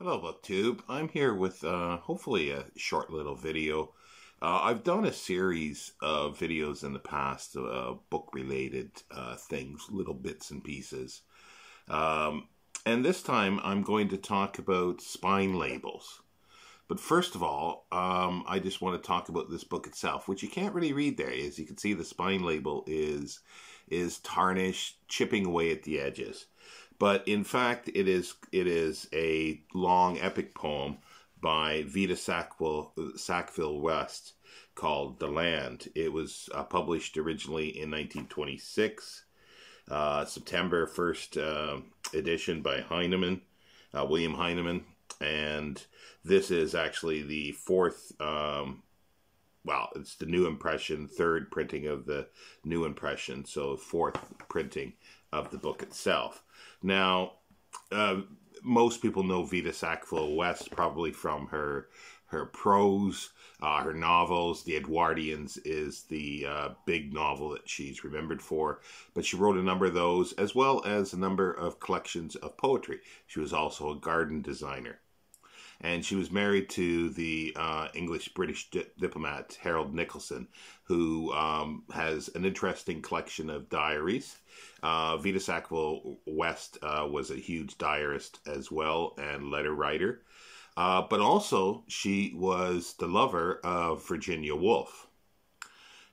Hello, BookTube. I'm here with hopefully a short little video. I've done a series of videos in the past, book-related things, little bits and pieces. And this time I'm going to talk about spine labels. But first of all, I just want to talk about this book itself, which you can't really read there. As you can see, the spine label is tarnished, chipping away at the edges. But in fact, it is a long epic poem by Vita Sackville West called "The Land." It was published originally in 1926, September 1st edition by Heinemann, William Heinemann, and this is actually the fourth. Well, it's the new impression, third printing of the new impression, so fourth printing of the book itself. Now, most people know Vita Sackville West probably from her prose, her novels. The Edwardians is the big novel that she's remembered for, but she wrote a number of those, as well as a number of collections of poetry. She was also a garden designer. And she was married to the English-British diplomat Harold Nicholson, who has an interesting collection of diaries. Vita Sackville West was a huge diarist as well and letter writer. But also, she was the lover of Virginia Woolf,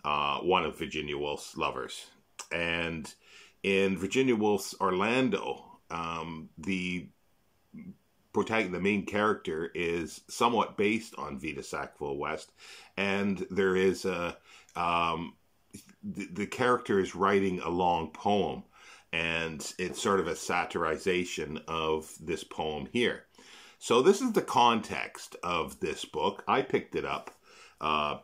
one of Virginia Woolf's lovers. And in Virginia Woolf's Orlando, the main character is somewhat based on Vita Sackville West, and there is a the character is writing a long poem, and it's sort of a satirization of this poem here. So this is the context of this book. I picked it up for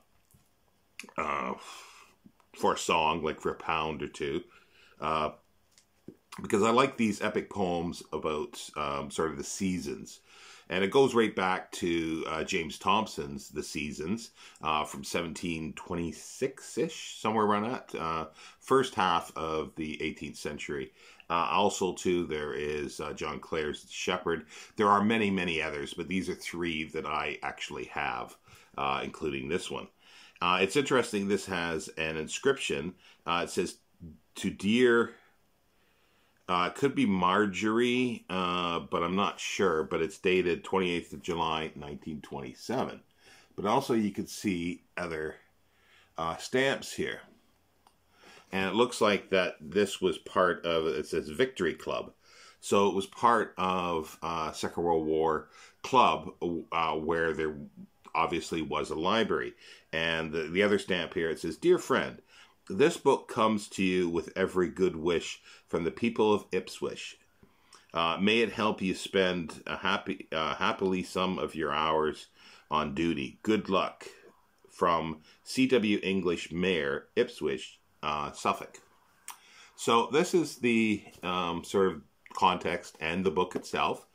a song, like for a pound or two. Because I like these epic poems about sort of the seasons. And it goes right back to James Thomson's The Seasons from 1726-ish, somewhere around that, first half of the 18th century. Also, too, there is John Clare's The Shepherd. There are many, many others, but these are three that I actually have, including this one. It's interesting, this has an inscription. It says, "To dear..." It could be Marjorie, but I'm not sure. But it's dated 28th of July, 1927. But also you could see other stamps here. And it looks like that this was part of, it says Victory Club. So it was part of Second World War club where there obviously was a library. And the other stamp here, it says, "Dear friend, this book comes to you with every good wish from the people of Ipswich. May it help you spend happily some of your hours on duty. Good luck. From C.W. English, Mayor, Ipswich, Suffolk." So this is the sort of context and the book itself.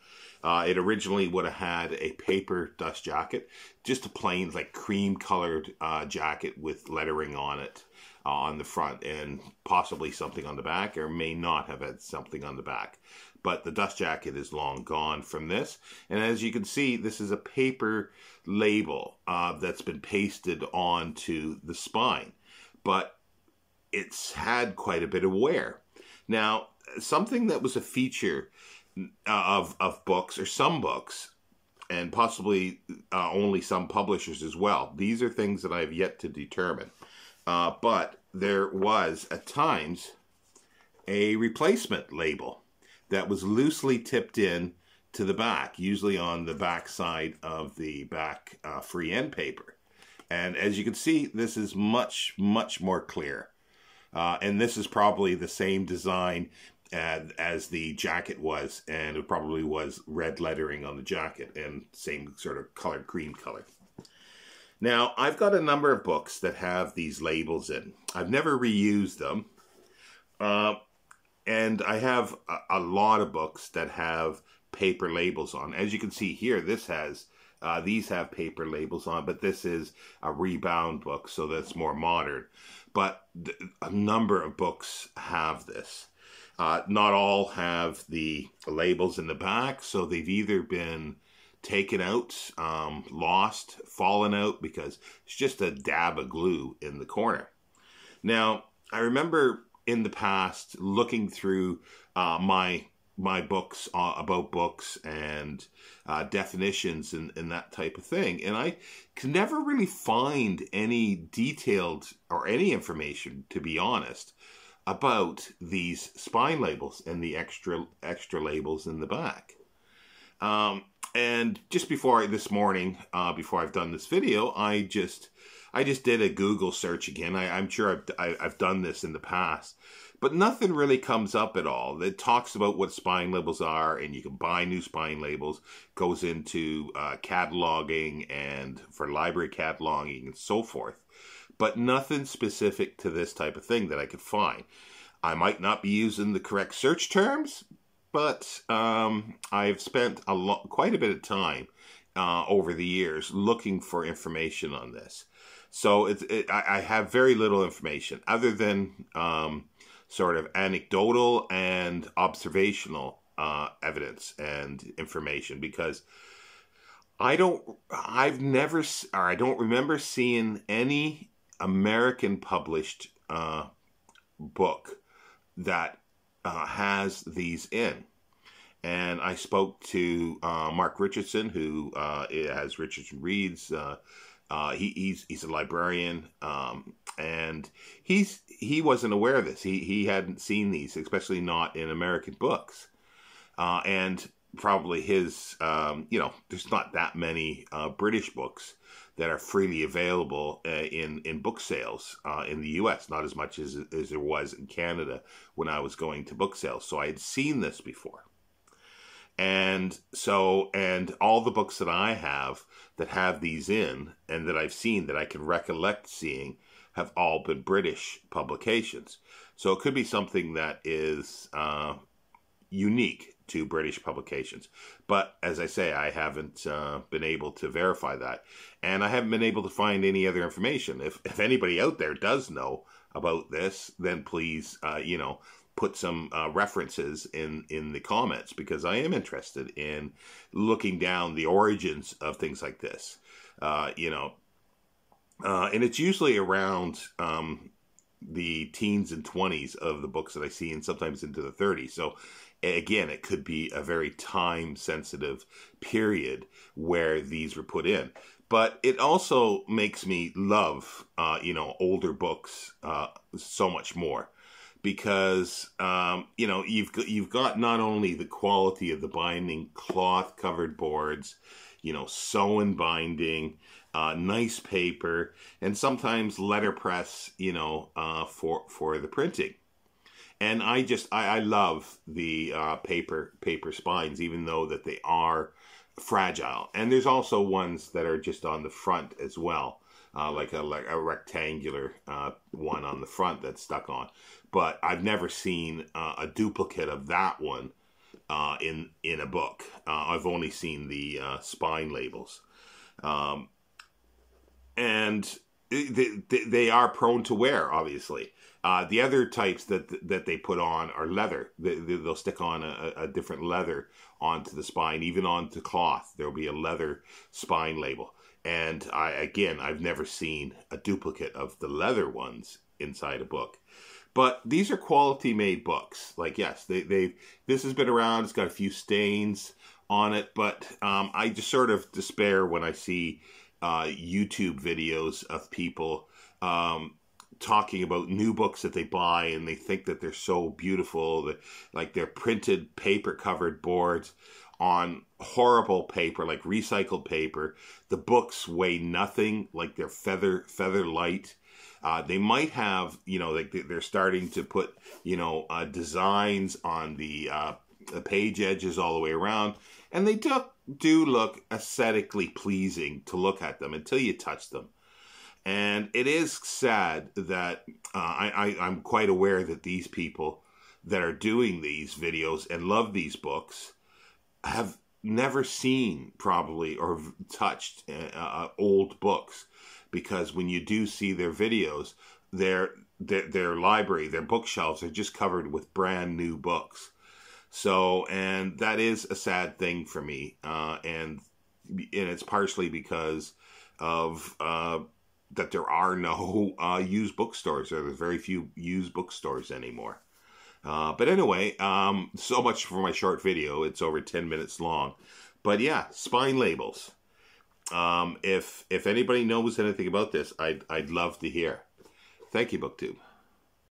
It originally would have had a paper dust jacket, just a plain, like, cream-colored jacket with lettering on it. On the front, and possibly something on the back, or may not have had something on the back. But the dust jacket is long gone from this. And as you can see, this is a paper label that's been pasted onto the spine. But it's had quite a bit of wear. Now, something that was a feature of books, or some books, and possibly only some publishers as well. These are things that I have yet to determine. But there was, at times, a replacement label that was loosely tipped in to the back, usually on the back side of the back free end paper. And as you can see, this is much, much more clear. And this is probably the same design as the jacket was, and it probably was red lettering on the jacket and same sort of colored, cream color. Now, I've got a number of books that have these labels in. I've never reused them. And I have a lot of books that have paper labels on. As you can see here, this has, these have paper labels on, but this is a rebound book, so that's more modern. But a number of books have this. Not all have the labels in the back, so they've either been taken out, lost, fallen out, because it's just a dab of glue in the corner. Now, I remember in the past looking through my books about books and definitions and that type of thing, and I could never really find any detailed or any information, to be honest, about these spine labels and the extra labels in the back. And just before this morning, before I've done this video, I just did a Google search again. I'm sure I've done this in the past, but nothing really comes up at all. It talks about what spine labels are, and you can buy new spine labels. Goes into cataloging and for library cataloging and so forth, but nothing specific to this type of thing that I could find. I might not be using the correct search terms, but I've spent quite a bit of time over the years looking for information on this. So I have very little information other than sort of anecdotal and observational evidence and information, because I don't remember seeing any American published book that has these in. And I spoke to Mark Richardson, who has Richardson Reads. He's a librarian, and he wasn't aware of this. He hadn't seen these, especially not in American books. And probably his, there's not that many British books that are freely available in book sales in the U.S., not as much as there was in Canada when I was going to book sales. So I had seen this before. And all the books that I have that have these in, and that I've seen, that I can recollect seeing, have all been British publications. So it could be something that is unique to British publications. But as I say, I haven't been able to verify that. And I haven't been able to find any other information. If anybody out there does know about this, then please, put some references in the comments, because I am interested in looking down the origins of things like this. And it's usually around the teens and 20s of the books that I see, and sometimes into the 30s. So again, it could be a very time-sensitive period where these were put in. But it also makes me love, older books so much more, because you've got not only the quality of the binding, cloth-covered boards, sewn binding, nice paper, and sometimes letterpress, for the printing. And I love the paper spines, even though that they are fragile. And there's also ones that are just on the front as well, like a rectangular one on the front that's stuck on. But I've never seen a duplicate of that one in a book. I've only seen the spine labels. And they are prone to wear, obviously. The other types that they put on are leather. They'll stick on a different leather onto the spine, even onto cloth. There'll be a leather spine label. And I've never seen a duplicate of the leather ones inside a book. But these are quality made books. Like, yes, this has been around. It's got a few stains on it, but I just sort of despair when I see YouTube videos of people talking about new books that they buy, and they think that they're so beautiful, that like they're printed paper covered boards on horrible paper, like recycled paper. The books weigh nothing, like they're feather light. They might have, like they're starting to put, designs on the page edges all the way around, and they do look aesthetically pleasing to look at them until you touch them. And it is sad that I'm quite aware that these people that are doing these videos and love these books have never seen probably or touched old books, because when you do see their videos, their library, their bookshelves are just covered with brand new books. So, and that is a sad thing for me, and it's partially because of that there are no used bookstores, or there's very few used bookstores anymore. But anyway, so much for my short video. It's over 10 minutes long. But yeah, spine labels. If anybody knows anything about this, I'd love to hear. Thank you, BookTube.